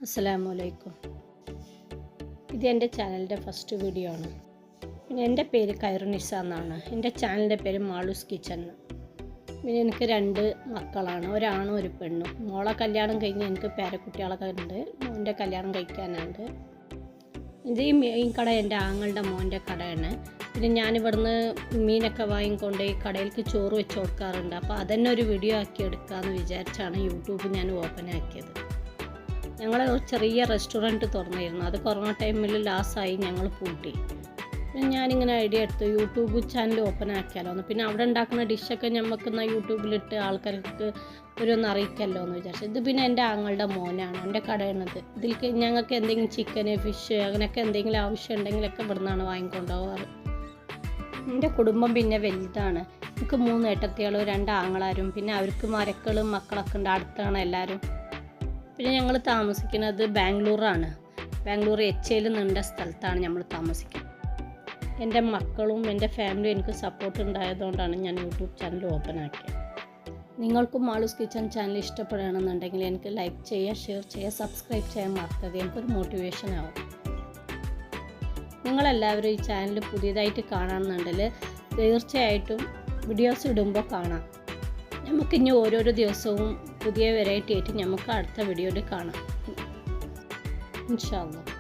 അസ്സലാമു അലൈക്കും. ഇത് എൻ്റെ ചാനലിൻ്റെ ഫസ്റ്റ് വീഡിയോ ആണ്. പിന്നെ എൻ്റെ പേര് ഖൈറുനിസ എന്നാണ്. എൻ്റെ ചാനലിൻ്റെ പേര് മാളൂസ് കിച്ചൺ. പിന്നെ എനിക്ക് 2 മക്കളാണ്, ഒരാണും ഒരു പെണ്ണും. മോളെ കല്യാണം കഴിഞ്ഞ് എനിക്ക് പേരക്കുട്ടികളൊക്കെ ഉണ്ട്. മോൻ്റെ കല്യാണം കഴിക്കാനുണ്ട്. ഇത് ഈ കട എൻ്റെ ആങ്ങളുടെ മോൻ്റെ കടയാണ്. പിന്നെ ഞാനിവിടുന്ന് മീനൊക്കെ വാങ്ങിക്കൊണ്ട് ഈ കടയിലേക്ക് ചോറ് വെച്ച് കൊടുക്കാറുണ്ട്. അപ്പോൾ അതന്നെ ഒരു വീഡിയോ ആക്കി എടുക്കാമെന്ന് വിചാരിച്ചാണ് യൂട്യൂബ് ഞാൻ ഓപ്പൺ ആക്കിയത്. ഞങ്ങൾ ഒരു ചെറിയ റെസ്റ്റോറൻറ്റ് തുറന്നിരുന്നു. അത് കൊറോണ ടൈമിൽ ലാസ്റ്റായി ഞങ്ങൾ പൂട്ടി. പിന്നെ ഞാനിങ്ങനെ ഐഡിയ എടുത്തു യൂട്യൂബ് ചാനൽ ഓപ്പൺ ആക്കിയാലോ എന്ന്. പിന്നെ അവിടെ ഉണ്ടാക്കുന്ന ഡിഷൊക്കെ നമുക്കെന്ന യൂട്യൂബിലിട്ട് ആൾക്കാർക്ക് ഒന്ന് അറിയിക്കല്ലോ എന്ന് വിചാരിച്ചു. ഇത് പിന്നെ എൻ്റെ ആങ്ങളുടെ മോനാണ്, എൻ്റെ കടയാണിത്. ഇതിലേക്ക് ഞങ്ങൾക്ക് എന്തെങ്കിലും ചിക്കന്, ഫിഷ് അങ്ങനെയൊക്കെ എന്തെങ്കിലും ആവശ്യം ഉണ്ടെങ്കിലൊക്കെ ഇവിടെ നിന്നാണ് വാങ്ങിക്കൊണ്ടുപോകാറ്. എൻ്റെ കുടുംബം പിന്നെ വലുതാണ്. എനിക്ക് 3 ഏട്ടത്തികളും 2 ആങ്ങളാരും പിന്നെ അവർക്ക് മരക്കളും മക്കളൊക്കെ ഉണ്ട്. അടുത്താണ് എല്ലാവരും. പിന്നെ ഞങ്ങൾ താമസിക്കുന്നത് ബാംഗ്ലൂറാണ്. ബാംഗ്ലൂർ എച്ച്.എൽ എന്ന സ്ഥലത്താണ് നമ്മൾ താമസിക്കുന്നത്. എൻ്റെ മക്കളും എൻ്റെ ഫാമിലിയും എനിക്ക് സപ്പോർട്ട് ഉണ്ടായതുകൊണ്ടാണ് ഞാൻ യൂട്യൂബ് ചാനൽ ഓപ്പൺ ആക്കിയത്. നിങ്ങൾക്കും മാളൂസ് കിച്ചൺ ചാനൽ ഇഷ്ടപ്പെടുകയാണെന്നുണ്ടെങ്കിൽ എനിക്ക് ലൈക്ക് ചെയ്യുക, ഷെയർ ചെയ്യുക, സബ്സ്ക്രൈബ് ചെയ്യാൻ മറക്കരുത്. എനിക്കൊരു മോട്ടിവേഷൻ ആവും. നിങ്ങളെല്ലാവരും ഈ ചാനൽ പുതിയതായിട്ട് കാണണമെന്നുണ്ടെങ്കിൽ തീർച്ചയായിട്ടും വീഡിയോസ് ഇടുമ്പോൾ കാണാം. നമുക്കിനി ഓരോരോ ദിവസവും പുതിയ വെറൈറ്റി ആയിട്ട് നമുക്ക് അടുത്ത വീഡിയോയിൽ കാണാം ഇൻഷാ അല്ലാഹ്.